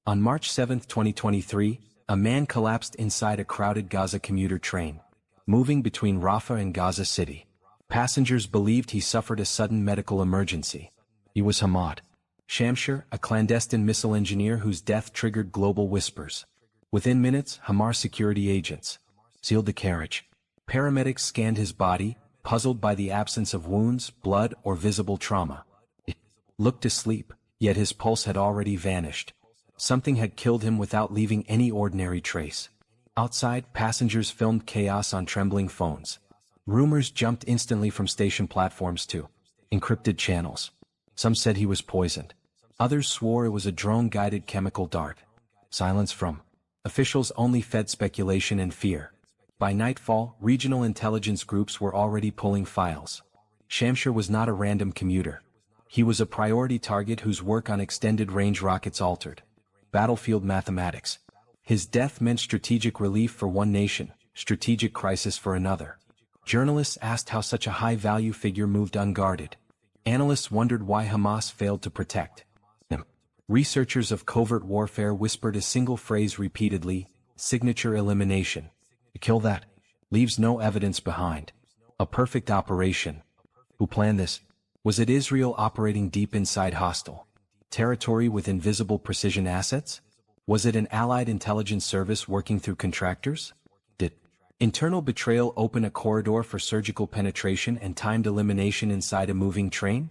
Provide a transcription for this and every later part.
On March 7, 2023, a man collapsed inside a crowded Gaza commuter train, moving between Rafah and Gaza City. Passengers believed he suffered a sudden medical emergency. He was Hamad Shamshir, a clandestine missile engineer whose death triggered global whispers. Within minutes, Hamas security agents sealed the carriage. Paramedics scanned his body, puzzled by the absence of wounds, blood, or visible trauma. He looked asleep, yet his pulse had already vanished. Something had killed him without leaving any ordinary trace. Outside, passengers filmed chaos on trembling phones. Rumors jumped instantly from station platforms to encrypted channels. Some said he was poisoned. Others swore it was a drone-guided chemical dart. Silence from officials only fed speculation and fear. By nightfall, regional intelligence groups were already pulling files. Shamshir was not a random commuter. He was a priority target whose work on extended-range rockets altered battlefield mathematics. His death meant strategic relief for one nation, strategic crisis for another. Journalists asked how such a high-value figure moved unguarded. Analysts wondered why Hamas failed to protect him. Researchers of covert warfare whispered a single phrase repeatedly: signature elimination. To kill that leaves no evidence behind. A perfect operation. Who planned this? Was it Israel operating deep inside hostile territory with invisible precision assets? Was it an allied intelligence service working through contractors? Did internal betrayal open a corridor for surgical penetration and timed elimination inside a moving train?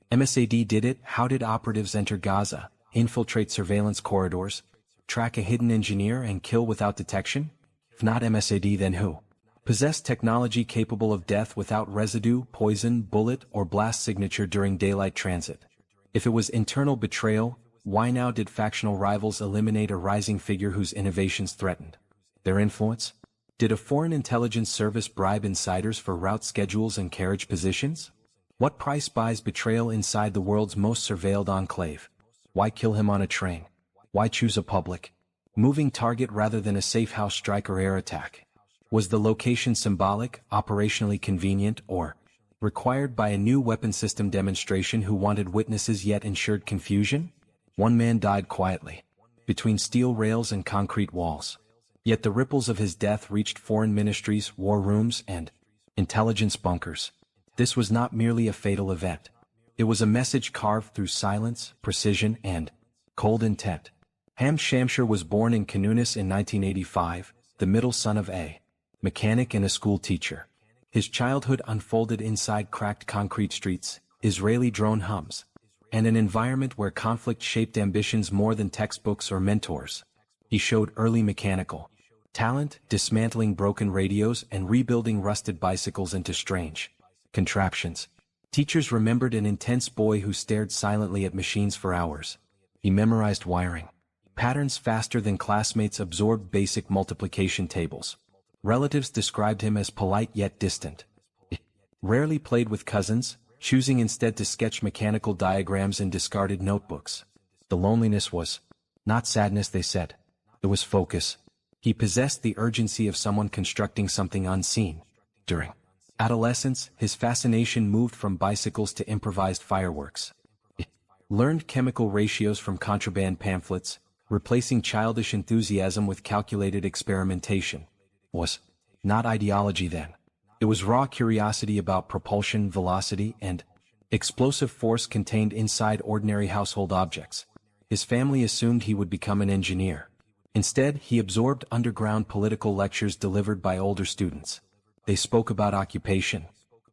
Mossad did it. How did operatives enter Gaza, infiltrate surveillance corridors, track a hidden engineer and kill without detection? If not Mossad, then who? Possessed technology capable of death without residue, poison, bullet, or blast signature during daylight transit. If it was internal betrayal, why now did factional rivals eliminate a rising figure whose innovations threatened their influence? Did a foreign intelligence service bribe insiders for route schedules and carriage positions? What price buys betrayal inside the world's most surveilled enclave? Why kill him on a train? Why choose a public moving target rather than a safe house strike or air attack? Was the location symbolic, operationally convenient, or required by a new weapon system demonstration who wanted witnesses yet ensured confusion? One man died quietly, between steel rails and concrete walls. Yet the ripples of his death reached foreign ministries, war rooms, and intelligence bunkers. This was not merely a fatal event. It was a message carved through silence, precision, and cold intent. Shamshir was born in Kanunas in 1985, the middle son of a mechanic and a school teacher. His childhood unfolded inside cracked concrete streets, Israeli drone hums, and an environment where conflict shaped ambitions more than textbooks or mentors. He showed early mechanical talent, dismantling broken radios and rebuilding rusted bicycles into strange contraptions. Teachers remembered an intense boy who stared silently at machines for hours. He memorized wiring patterns faster than classmates absorbed basic multiplication tables. Relatives described him as polite yet distant. He rarely played with cousins, choosing instead to sketch mechanical diagrams in discarded notebooks. The loneliness was not sadness, they said. It was focus. He possessed the urgency of someone constructing something unseen. During adolescence, his fascination moved from bicycles to improvised fireworks. He learned chemical ratios from contraband pamphlets, replacing childish enthusiasm with calculated experimentation. Was not ideology then. It was raw curiosity about propulsion, velocity, and explosive force contained inside ordinary household objects. His family assumed he would become an engineer. Instead, he absorbed underground political lectures delivered by older students. They spoke about occupation,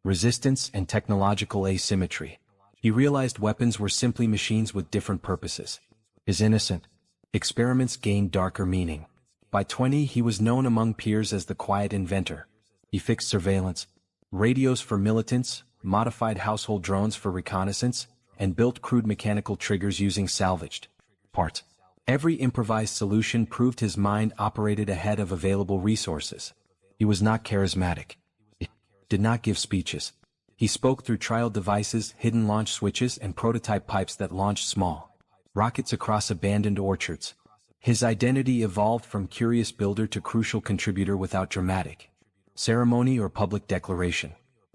resistance, and technological asymmetry. He realized weapons were simply machines with different purposes. His innocent experiments gained darker meaning. By 20, he was known among peers as the quiet inventor. He fixed surveillance radios for militants, modified household drones for reconnaissance, and built crude mechanical triggers using salvaged parts. Every improvised solution proved his mind operated ahead of available resources. He was not charismatic. He did not give speeches. He spoke through trial devices, hidden launch switches, and prototype pipes that launched small rockets across abandoned orchards. His identity evolved from curious builder to crucial contributor without dramatic ceremony or public declaration.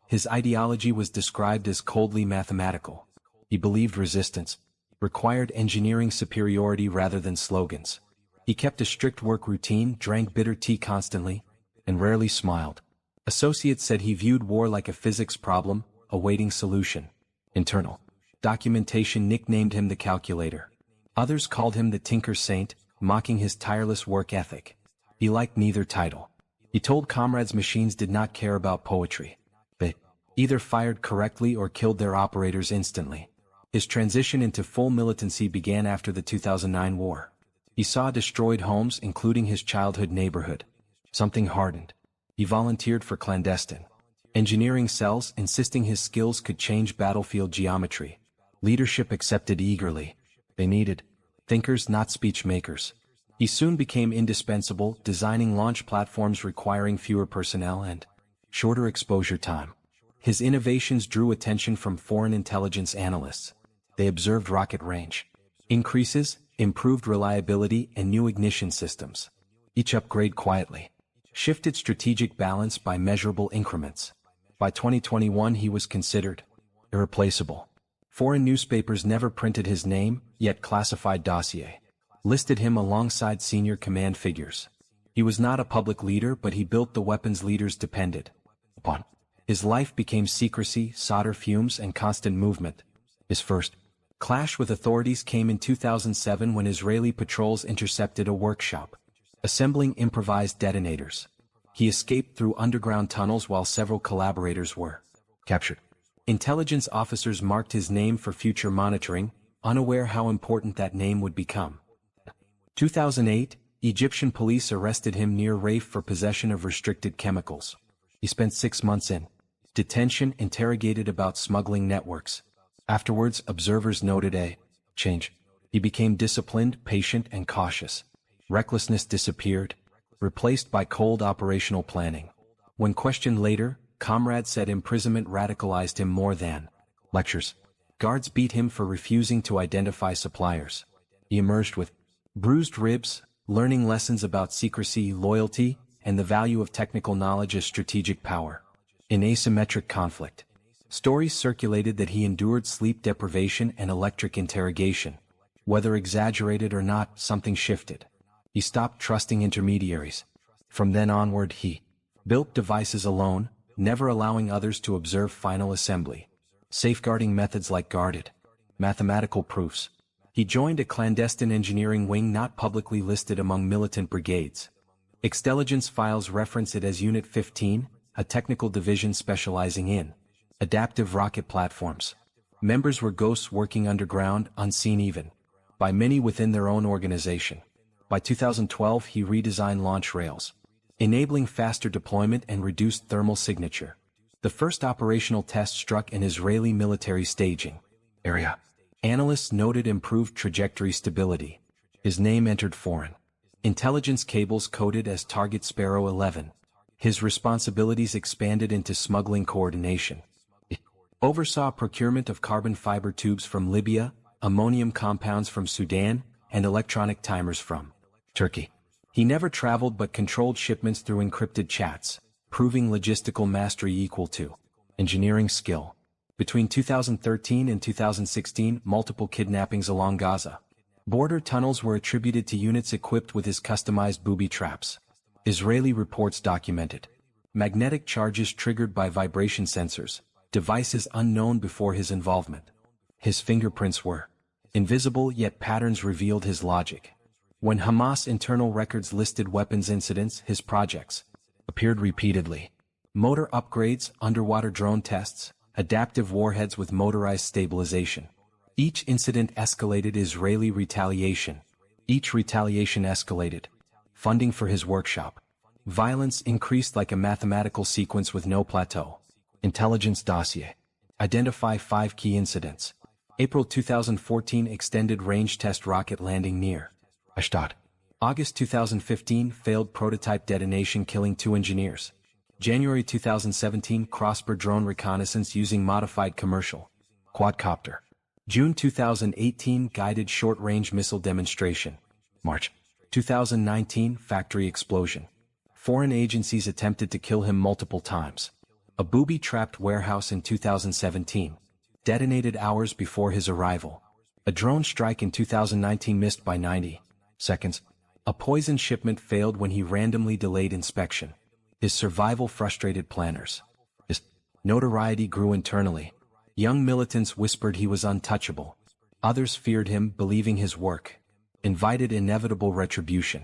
His ideology was described as coldly mathematical. He believed resistance required engineering superiority rather than slogans. He kept a strict work routine, drank bitter tea constantly, and rarely smiled. Associates said he viewed war like a physics problem, awaiting solution. Internal documentation nicknamed him the calculator. Others called him the Tinker Saint, mocking his tireless work ethic. He liked neither title. He told comrades machines did not care about poetry. They either fired correctly or killed their operators instantly. His transition into full militancy began after the 2009 war. He saw destroyed homes, including his childhood neighborhood. Something hardened. He volunteered for clandestine engineering cells, insisting his skills could change battlefield geometry. Leadership accepted eagerly. They needed thinkers, not speech makers. He soon became indispensable, designing launch platforms requiring fewer personnel and shorter exposure time. His innovations drew attention from foreign intelligence analysts. They observed rocket range increases, improved reliability, and new ignition systems. Each upgrade quietly shifted strategic balance by measurable increments. By 2021 he was considered irreplaceable. Foreign newspapers never printed his name, yet classified dossier listed him alongside senior command figures. He was not a public leader, but he built the weapons leaders depended upon. His life became secrecy, solder fumes, and constant movement. His first clash with authorities came in 2007 when Israeli patrols intercepted a workshop assembling improvised detonators. He escaped through underground tunnels while several collaborators were captured. Intelligence officers marked his name for future monitoring, unaware how important that name would become. 2008, Egyptian police arrested him near Raif for possession of restricted chemicals. He spent 6 months in detention, interrogated about smuggling networks. Afterwards, observers noted a change. He became disciplined, patient, and cautious. Recklessness disappeared, replaced by cold operational planning. When questioned later, comrades said imprisonment radicalized him more than lectures. Guards beat him for refusing to identify suppliers. He emerged with bruised ribs, learning lessons about secrecy, loyalty, and the value of technical knowledge as strategic power. In asymmetric conflict, stories circulated that he endured sleep deprivation and electric interrogation. Whether exaggerated or not, something shifted. He stopped trusting intermediaries. From then onward he built devices alone, never allowing others to observe final assembly. Safeguarding methods like guarded mathematical proofs. He joined a clandestine engineering wing not publicly listed among militant brigades. Intelligence files reference it as Unit 15, a technical division specializing in adaptive rocket platforms. Members were ghosts working underground, unseen even by many within their own organization. By 2012 he redesigned launch rails, enabling faster deployment and reduced thermal signature. The first operational test struck an Israeli military staging area. Analysts noted improved trajectory stability. His name entered foreign intelligence cables coded as Target Sparrow 11. His responsibilities expanded into smuggling coordination. He oversaw procurement of carbon fiber tubes from Libya, ammonium compounds from Sudan, and electronic timers from Turkey. He never traveled but controlled shipments through encrypted chats, proving logistical mastery equal to engineering skill. Between 2013 and 2016, multiple kidnappings along Gaza border tunnels were attributed to units equipped with his customized booby traps. Israeli reports documented magnetic charges triggered by vibration sensors, devices unknown before his involvement. His fingerprints were invisible, yet patterns revealed his logic. When Hamas internal records listed weapons incidents, his projects appeared repeatedly. Motor upgrades, underwater drone tests, adaptive warheads with motorized stabilization. Each incident escalated Israeli retaliation. Each retaliation escalated funding for his workshop. Violence increased like a mathematical sequence with no plateau. Intelligence dossier. Identify 5 key incidents. April 2014 extended range test rocket landing near Ashdod. August 2015 failed prototype detonation killing 2 engineers. January 2017 Crossbar drone reconnaissance using modified commercial quadcopter. June 2018 guided short-range missile demonstration. March 2019 factory explosion. Foreign agencies attempted to kill him multiple times. A booby-trapped warehouse in 2017. Detonated hours before his arrival. A drone strike in 2019 missed by 90 seconds. A poison shipment failed when he randomly delayed inspection. His survival frustrated planners. His notoriety grew internally. Young militants whispered he was untouchable. Others feared him, believing his work invited inevitable retribution.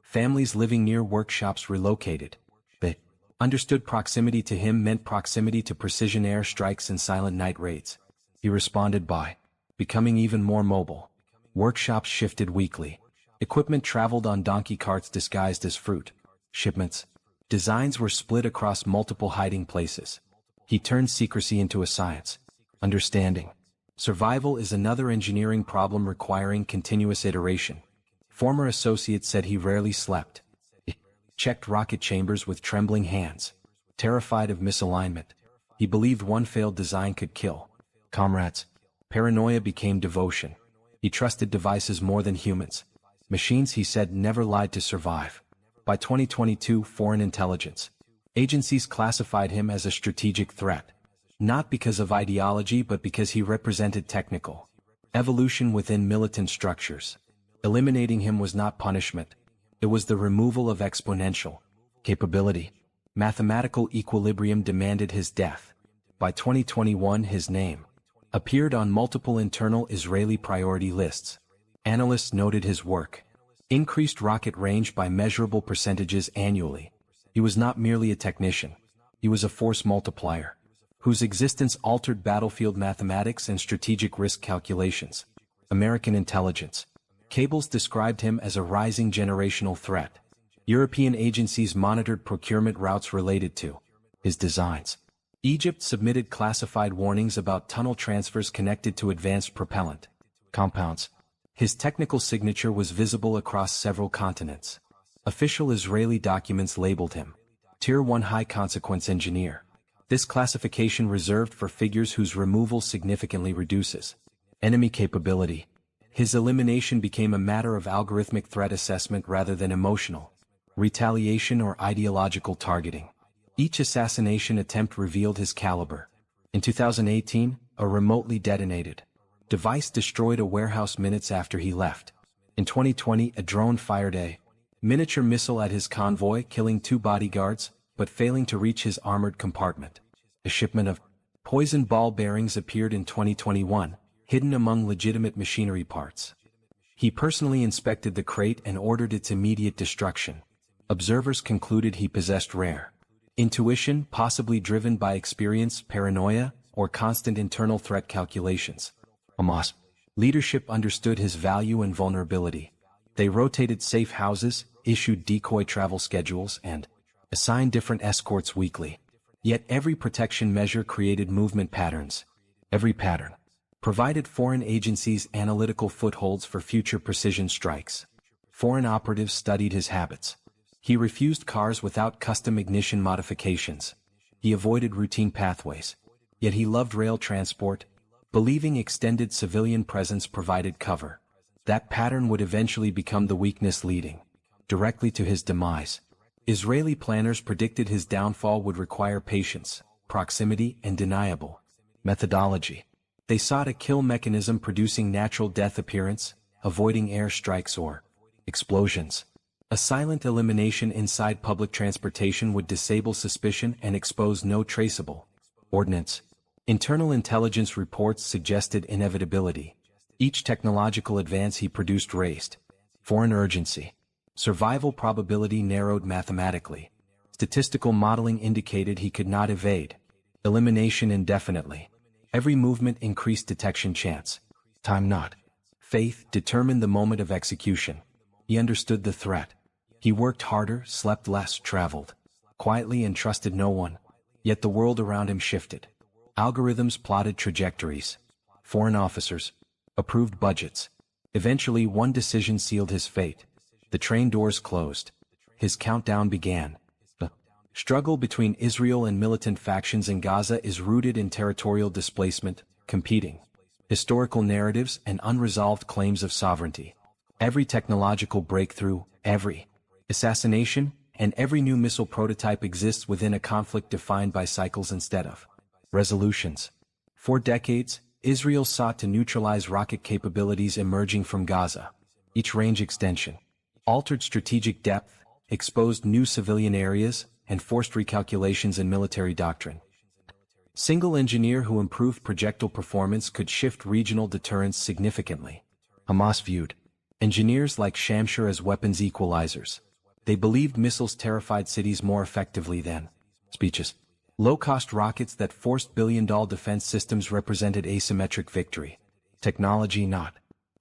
Families living near workshops relocated. They understood proximity to him meant proximity to precision air strikes and silent night raids. He responded by becoming even more mobile. Workshops shifted weekly. Equipment traveled on donkey carts disguised as fruit shipments. Designs were split across multiple hiding places. He turned secrecy into a science. Understanding. Survival is another engineering problem requiring continuous iteration. Former associates said he rarely slept. He checked rocket chambers with trembling hands. Terrified of misalignment. He believed one failed design could kill comrades. Paranoia became devotion. He trusted devices more than humans. Machines, he said, never lied to survive. By 2022, foreign intelligence agencies classified him as a strategic threat. Not because of ideology but because he represented technical evolution within militant structures. Eliminating him was not punishment. It was the removal of exponential capability. Mathematical equilibrium demanded his death. By 2021, his name appeared on multiple internal Israeli priority lists. Analysts noted his work increased rocket range by measurable percentages annually. He was not merely a technician. He was a force multiplier whose existence altered battlefield mathematics and strategic risk calculations. American intelligence cables described him as a rising generational threat. European agencies monitored procurement routes related to his designs. Egypt submitted classified warnings about tunnel transfers connected to advanced propellant compounds. His technical signature was visible across several continents. Official Israeli documents labeled him Tier 1 High Consequence Engineer. This classification reserved for figures whose removal significantly reduces enemy capability. His elimination became a matter of algorithmic threat assessment rather than emotional retaliation or ideological targeting. Each assassination attempt revealed his caliber. In 2018, a remotely detonated device destroyed a warehouse minutes after he left. In 2020, a drone fired a miniature missile at his convoy, killing 2 bodyguards, but failing to reach his armored compartment. A shipment of poison ball bearings appeared in 2021, hidden among legitimate machinery parts. He personally inspected the crate and ordered its immediate destruction. Observers concluded he possessed rare intuition, possibly driven by experience, paranoia, or constant internal threat calculations. Hamas leadership understood his value and vulnerability. They rotated safe houses, issued decoy travel schedules, and assigned different escorts weekly. Yet every protection measure created movement patterns. Every pattern provided foreign agencies analytical footholds for future precision strikes. Foreign operatives studied his habits. He refused cars without custom ignition modifications. He avoided routine pathways. Yet he loved rail transport, believing extended civilian presence provided cover. That pattern would eventually become the weakness leading directly to his demise. Israeli planners predicted his downfall would require patience, proximity, and deniable methodology. They sought a kill mechanism producing natural death appearance, avoiding air strikes or explosions. A silent elimination inside public transportation would disable suspicion and expose no traceable ordnance. Internal intelligence reports suggested inevitability. Each technological advance he produced raised foreign urgency. Survival probability narrowed mathematically. Statistical modeling indicated he could not evade elimination indefinitely. Every movement increased detection chance. Time not. Faith determined the moment of execution. He understood the threat. He worked harder, slept less, traveled quietly, and trusted no one. Yet the world around him shifted. Algorithms plotted trajectories. Foreign officers approved budgets. Eventually, one decision sealed his fate. The train doors closed. His countdown began. The struggle between Israel and militant factions in Gaza is rooted in territorial displacement, competing historical narratives, and unresolved claims of sovereignty. Every technological breakthrough, every assassination, and every new missile prototype exists within a conflict defined by cycles instead of resolutions. For decades, Israel sought to neutralize rocket capabilities emerging from Gaza. Each range extension altered strategic depth, exposed new civilian areas, and forced recalculations in military doctrine. Single engineer who improved projectile performance could shift regional deterrence significantly. Hamas viewed engineers like Shamshir as weapons equalizers. They believed missiles terrified cities more effectively than speeches. Low-cost rockets that forced billion-dollar defense systems represented asymmetric victory. Technology, not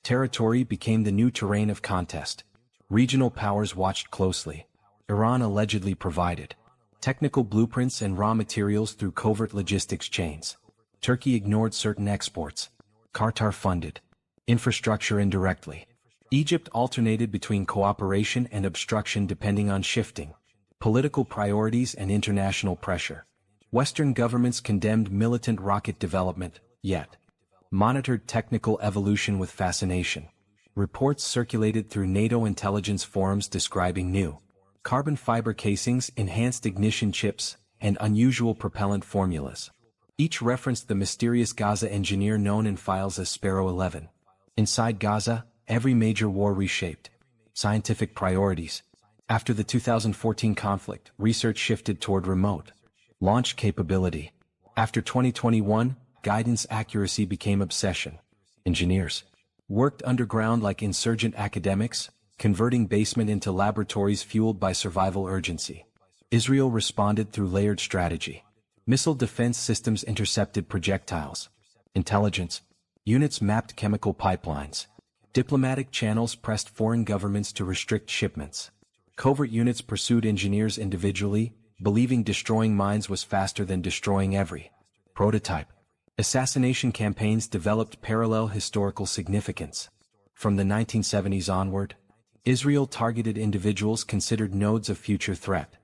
territory, became the new terrain of contest. Regional powers watched closely. Iran allegedly provided technical blueprints and raw materials through covert logistics chains. Turkey ignored certain exports. Qatar funded infrastructure indirectly. Egypt alternated between cooperation and obstruction depending on shifting political priorities and international pressure. Western governments condemned militant rocket development, yet monitored technical evolution with fascination. Reports circulated through NATO intelligence forums describing new carbon fiber casings, enhanced ignition chips, and unusual propellant formulas. Each referenced the mysterious Gaza engineer known in files as Sparrow 11. Inside Gaza, every major war reshaped scientific priorities. After the 2014 conflict, research shifted toward remote launch capability. After 2021, guidance accuracy became obsession. Engineers worked underground like insurgent academics, converting basement into laboratories fueled by survival urgency. Israel responded through layered strategy. Missile defense systems intercepted projectiles. Intelligence units mapped chemical pipelines. Diplomatic channels pressed foreign governments to restrict shipments. Covert units pursued engineers individually, believing destroying mines was faster than destroying every prototype. Assassination campaigns developed parallel historical significance. From the 1970s onward, Israel targeted individuals considered nodes of future threat.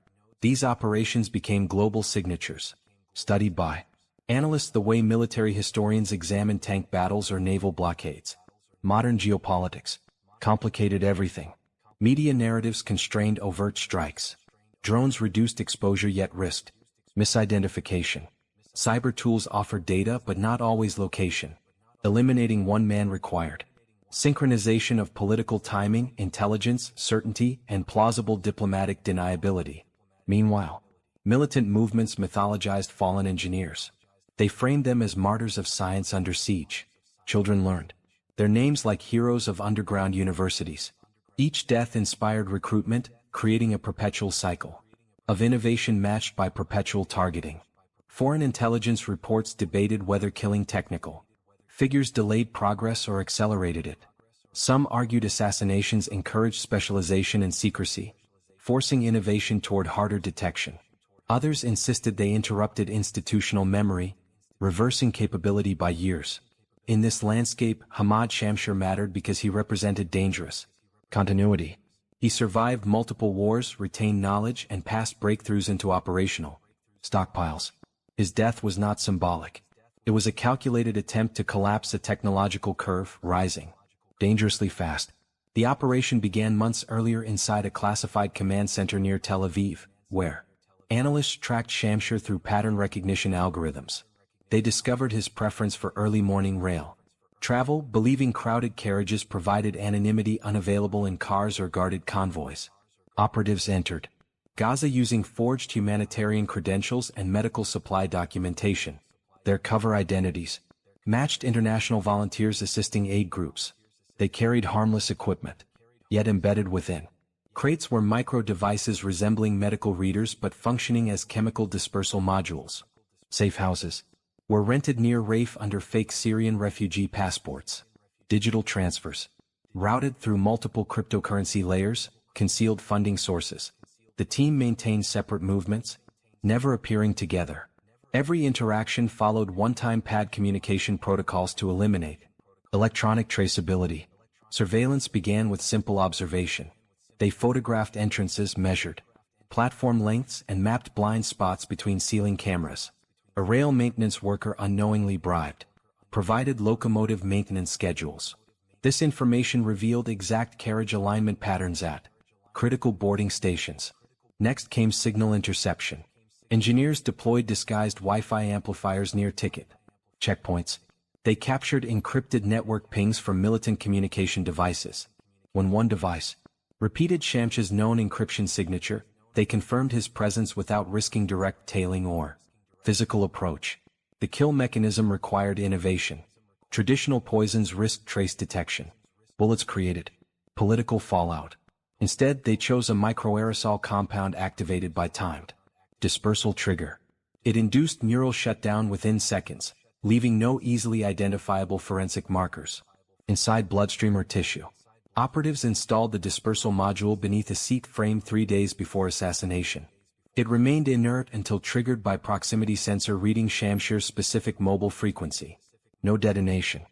These operations became global signatures, studied by analysts the way military historians examine tank battles or naval blockades. Modern geopolitics complicated everything. Media narratives constrained overt strikes. Drones reduced exposure yet risked misidentification. Cyber tools offered data but not always location. Eliminating one man required synchronization of political timing, intelligence, certainty, and plausible diplomatic deniability. Meanwhile, militant movements mythologized fallen engineers. They framed them as martyrs of science under siege. Children learned their names like heroes of underground universities. Each death inspired recruitment, creating a perpetual cycle of innovation matched by perpetual targeting. Foreign intelligence reports debated whether killing technical figures delayed progress or accelerated it. Some argued assassinations encouraged specialization and secrecy, forcing innovation toward harder detection. Others insisted they interrupted institutional memory, reversing capability by years. In this landscape, Hamad Shamshir mattered because he represented dangerous continuity. He survived multiple wars, retained knowledge, and passed breakthroughs into operational stockpiles. His death was not symbolic. It was a calculated attempt to collapse a technological curve, rising dangerously fast. The operation began months earlier inside a classified command center near Tel Aviv, where analysts tracked Shamshir through pattern recognition algorithms. They discovered his preference for early morning rail travel, believing crowded carriages provided anonymity unavailable in cars or guarded convoys. Operatives entered Gaza using forged humanitarian credentials and medical supply documentation. Their cover identities matched international volunteers assisting aid groups. They carried harmless equipment, yet embedded within crates were micro-devices resembling medical readers but functioning as chemical dispersal modules. Safe houses were rented near Raif under fake Syrian refugee passports. Digital transfers routed through multiple cryptocurrency layers, concealed funding sources. The team maintained separate movements, never appearing together. Every interaction followed one-time pad communication protocols to eliminate electronic traceability. Surveillance began with simple observation. They photographed entrances, measured platform lengths, and mapped blind spots between ceiling cameras. A rail maintenance worker unknowingly bribed provided locomotive maintenance schedules. This information revealed exact carriage alignment patterns at critical boarding stations. Next came signal interception. Engineers deployed disguised Wi-Fi amplifiers near ticket checkpoints. They captured encrypted network pings from militant communication devices. When one device repeated Shamsh's known encryption signature, they confirmed his presence without risking direct tailing or physical approach. The kill mechanism required innovation. Traditional poisons risked trace detection. Bullets created political fallout. Instead, they chose a microaerosol compound activated by timed dispersal trigger. It induced neural shutdown within seconds, leaving no easily identifiable forensic markers inside bloodstream or tissue. Operatives installed the dispersal module beneath a seat frame 3 days before assassination. It remained inert until triggered by proximity sensor reading Shamsh's specific mobile frequency. No detonation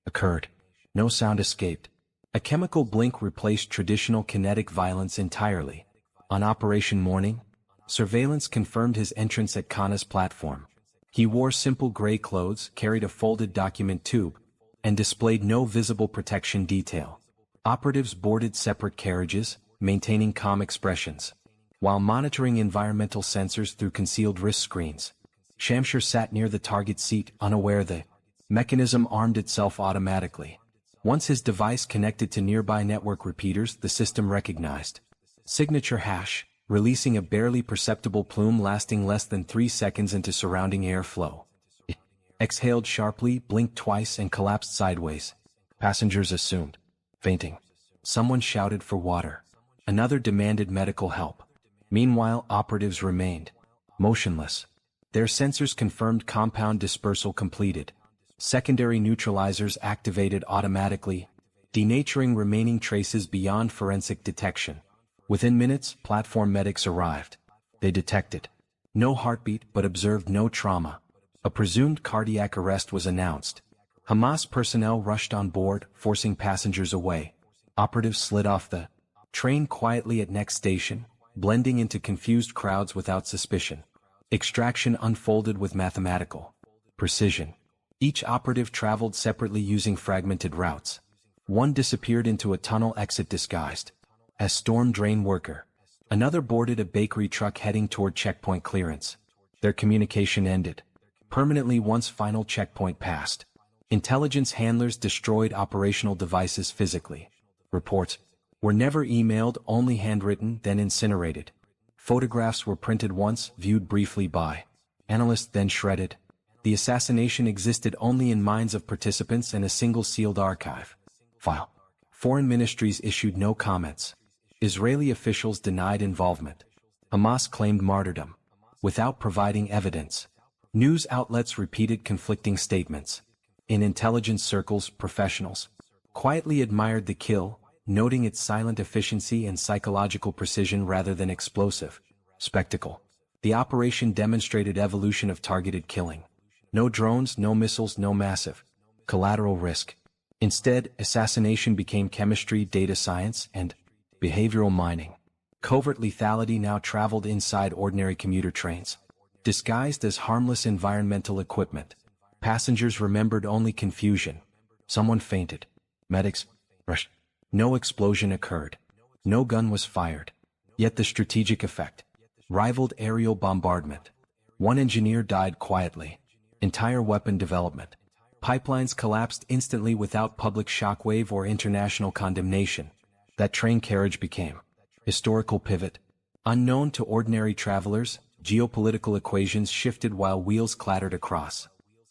occurred. No sound escaped. A chemical blink replaced traditional kinetic violence entirely. On operation morning, surveillance confirmed his entrance at Khan's platform. He wore simple gray clothes, carried a folded document tube, and displayed no visible protection detail. Operatives boarded separate carriages, maintaining calm expressions, while monitoring environmental sensors through concealed wrist screens. Shamshir sat near the target seat, unaware the mechanism armed itself automatically. Once his device connected to nearby network repeaters, the system recognized signature hash, releasing a barely perceptible plume lasting less than 3 seconds into surrounding airflow. It exhaled sharply, blinked twice, and collapsed sideways. Passengers assumed fainting. Someone shouted for water. Another demanded medical help. Meanwhile, operatives remained motionless. Their sensors confirmed compound dispersal completed. Secondary neutralizers activated automatically, denaturing remaining traces beyond forensic detection. Within minutes, platform medics arrived. They detected no heartbeat but observed no trauma. A presumed cardiac arrest was announced. Hamas personnel rushed on board, forcing passengers away. Operatives slid off the train quietly at next station, blending into confused crowds without suspicion. Extraction unfolded with mathematical precision. Each operative traveled separately using fragmented routes. One disappeared into a tunnel exit disguised as storm drain worker. Another boarded a bakery truck heading toward checkpoint clearance. Their communication ended permanently once final checkpoint passed. Intelligence handlers destroyed operational devices physically. Reports were never emailed, only handwritten, then incinerated. Photographs were printed once, viewed briefly by analysts, then shredded. The assassination existed only in minds of participants and a single sealed archive file. Foreign ministries issued no comments. Israeli officials denied involvement. Hamas claimed martyrdom without providing evidence. News outlets repeated conflicting statements. In intelligence circles, professionals quietly admired the kill, noting its silent efficiency and psychological precision rather than explosive spectacle. The operation demonstrated evolution of targeted killing. No drones, no missiles, no massive collateral risk. Instead, assassination became chemistry, data science, and behavioral mining. Covert lethality now traveled inside ordinary commuter trains, disguised as harmless environmental equipment. Passengers remembered only confusion. Someone fainted. Medics rushed. No explosion occurred. No gun was fired. Yet the strategic effect rivaled aerial bombardment. One engineer died quietly. Entire weapon development pipelines collapsed instantly without public shockwave or international condemnation. That train carriage became historical pivot. Unknown to ordinary travelers, geopolitical equations shifted while wheels clattered across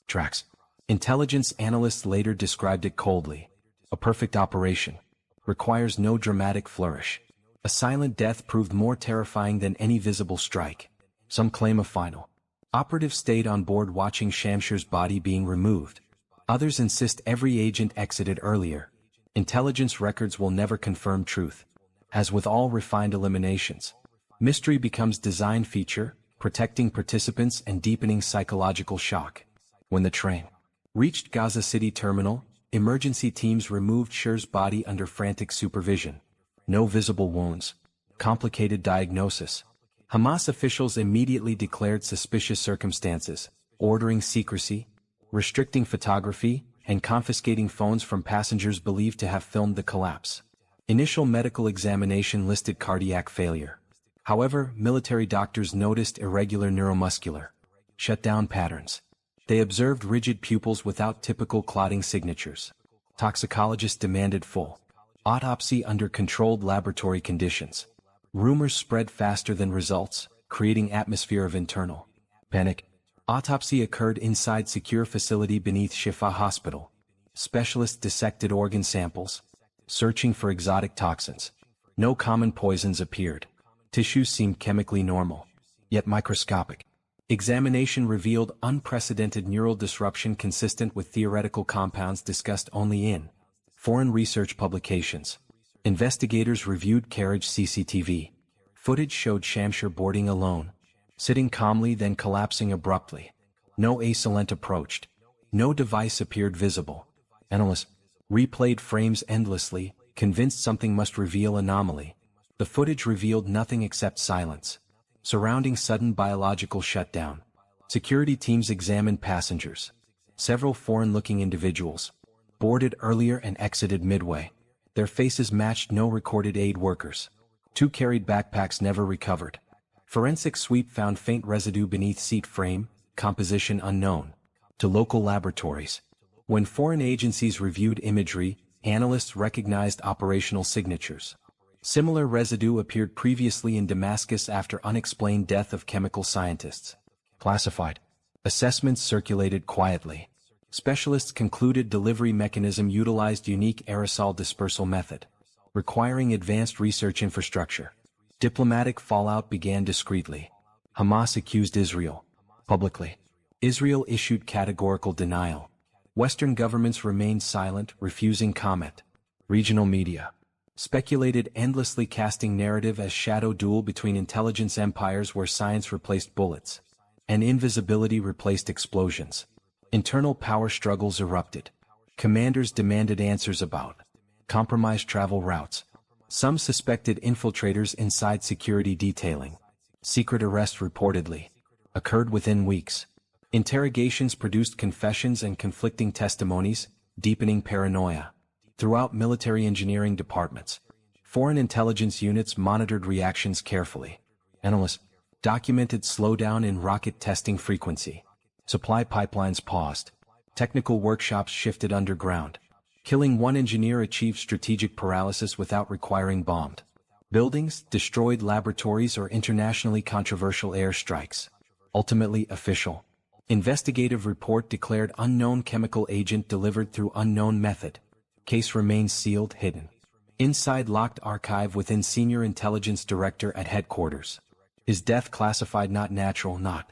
tracks. Intelligence analysts later described it coldly. A perfect operation requires no dramatic flourish. A silent death proved more terrifying than any visible strike. Some claim a final. Operatives stayed on board watching Shamshir's body being removed. Others insist every agent exited earlier. Intelligence records will never confirm truth. As with all refined eliminations, mystery becomes design feature, protecting participants and deepening psychological shock. When the train reached Gaza City Terminal, emergency teams removed Shir's body under frantic supervision. No visible wounds. Complicated diagnosis. Hamas officials immediately declared suspicious circumstances, ordering secrecy, restricting photography, and confiscating phones from passengers believed to have filmed the collapse. Initial medical examination listed cardiac failure. However, military doctors noticed irregular neuromuscular shutdown patterns. They observed rigid pupils without typical clotting signatures. Toxicologists demanded full autopsy under controlled laboratory conditions. Rumors spread faster than results, creating atmosphere of internal panic. Autopsy occurred inside secure facility beneath Shifa Hospital. Specialists dissected organ samples, searching for exotic toxins. No common poisons appeared. Tissues seemed chemically normal, yet microscopic. Examination revealed unprecedented neural disruption consistent with theoretical compounds discussed only in foreign research publications. Investigators reviewed carriage CCTV. Footage showed Shamshir boarding alone, sitting calmly then collapsing abruptly. No assailant approached. No device appeared visible. Analysts replayed frames endlessly, convinced something must reveal anomaly. The footage revealed nothing except silence, surrounding sudden biological shutdown. Security teams examined passengers. Several foreign-looking individuals boarded earlier and exited midway. Their faces matched no recorded aid workers. 2 carried backpacks never recovered. Forensic sweep found faint residue beneath seat frame, composition unknown. To local laboratories. When foreign agencies reviewed imagery, analysts recognized operational signatures. Similar residue appeared previously in Damascus after unexplained death of chemical scientists. Classified. Assessments circulated quietly. Specialists concluded delivery mechanism utilized unique aerosol dispersal method, requiring advanced research infrastructure. Diplomatic fallout began discreetly. Hamas accused Israel publicly. Israel issued categorical denial. Western governments remained silent, refusing comment. Regional media speculated endlessly, casting narrative as shadow duel between intelligence empires where science replaced bullets and invisibility replaced explosions. Internal power struggles erupted. Commanders demanded answers about compromised travel routes. Some suspected infiltrators inside security detailing. Secret arrests reportedly occurred within weeks. Interrogations produced confessions and conflicting testimonies, deepening paranoia. Throughout military engineering departments, foreign intelligence units monitored reactions carefully. Analysts documented slowdown in rocket testing frequency. Supply pipelines paused. Technical workshops shifted underground. Killing one engineer achieved strategic paralysis without requiring bombed buildings, destroyed laboratories, or internationally controversial airstrikes. Ultimately official. Investigative report declared unknown chemical agent delivered through unknown method. Case remains sealed, hidden. Inside locked archive within senior intelligence director at headquarters. His death classified not natural, not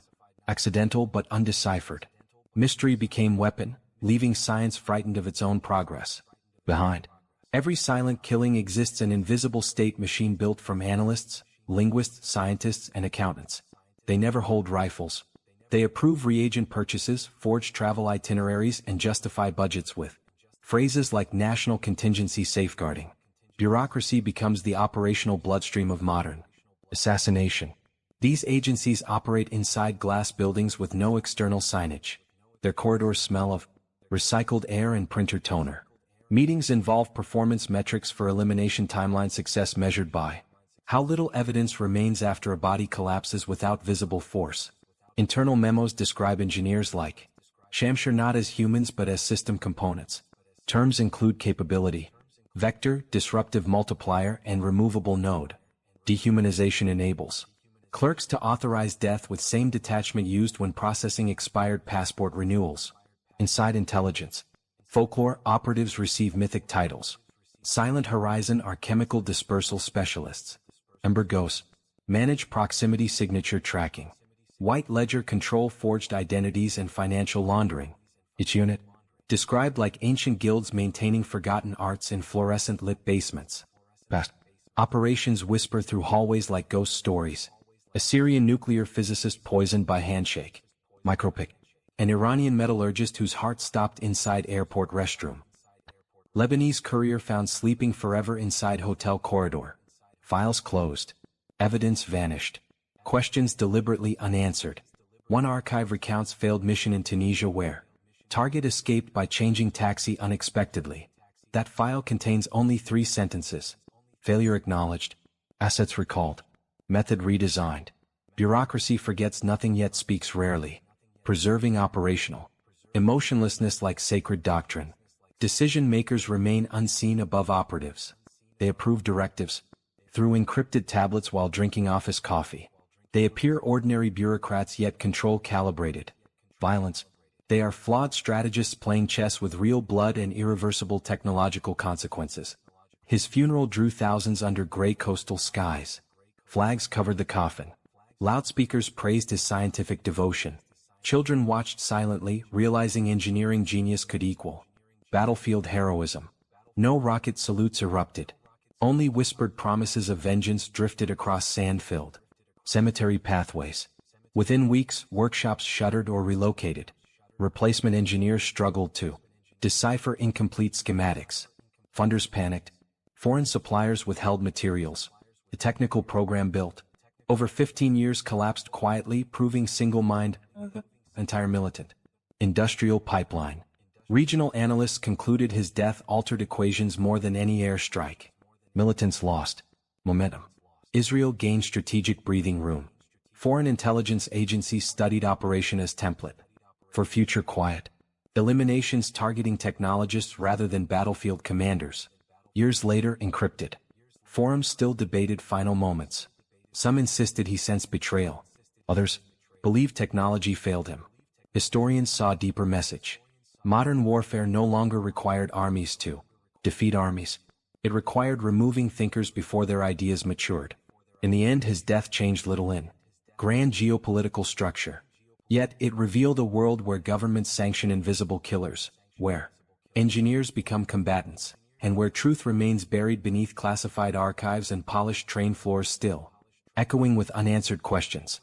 accidental, but undeciphered. Mystery became weapon, leaving science frightened of its own progress. Behind every silent killing exists an invisible state machine built from analysts, linguists, scientists, and accountants. They never hold rifles. They approve reagent purchases, forge travel itineraries, and justify budgets with phrases like national contingency safeguarding. Bureaucracy becomes the operational bloodstream of modern assassination. These agencies operate inside glass buildings with no external signage. Their corridors smell of recycled air and printer toner. Meetings involve performance metrics for elimination timeline success measured by how little evidence remains after a body collapses without visible force. Internal memos describe engineers like Shamshir not as humans but as system components. Terms include capability, vector, disruptive multiplier, and removable node. Dehumanization enables clerks to authorize death with same detachment used when processing expired passport renewals. Inside intelligence, folklore operatives receive mythic titles. Silent Horizon are chemical dispersal specialists. Ember Ghosts manage proximity signature tracking. White Ledger control forged identities and financial laundering. Each unit described like ancient guilds maintaining forgotten arts in fluorescent lit basements. Past operations whisper through hallways like ghost stories. Assyrian nuclear physicist poisoned by handshake. Micropic. An Iranian metallurgist whose heart stopped inside airport restroom. Lebanese courier found sleeping forever inside hotel corridor. Files closed. Evidence vanished. Questions deliberately unanswered. One archive recounts failed mission in Tunisia where target escaped by changing taxi unexpectedly. That file contains only 3 sentences. Failure acknowledged. Assets recalled. Method redesigned. Bureaucracy forgets nothing yet speaks rarely. preserving operational emotionlessness like sacred doctrine. Decision-makers remain unseen above operatives. They approve directives through encrypted tablets while drinking office coffee. They appear ordinary bureaucrats yet control calibrated violence. They are flawed strategists playing chess with real blood and irreversible technological consequences. His funeral drew thousands under gray coastal skies. Flags covered the coffin. Loudspeakers praised his scientific devotion. Children watched silently, realizing engineering genius could equal battlefield heroism. No rocket salutes erupted. Only whispered promises of vengeance drifted across sand-filled cemetery pathways. Within weeks, workshops shuttered or relocated. Replacement engineers struggled to decipher incomplete schematics. Funders panicked. Foreign suppliers withheld materials. The technical program built over 15 years collapsed quietly, proving single-minded entire militant industrial pipeline. Regional analysts concluded his death altered equations more than any airstrike. Militants lost momentum. Israel gained strategic breathing room. Foreign intelligence agencies studied operation as template for future quiet eliminations targeting technologists rather than battlefield commanders. Years later, encrypted forums still debated final moments. Some insisted he sensed betrayal. Others believed technology failed him. Historians saw a deeper message. Modern warfare no longer required armies to defeat armies. It required removing thinkers before their ideas matured. In the end, his death changed little in grand geopolitical structure. Yet it revealed a world where governments sanction invisible killers, where engineers become combatants, and where truth remains buried beneath classified archives and polished train floors still echoing with unanswered questions.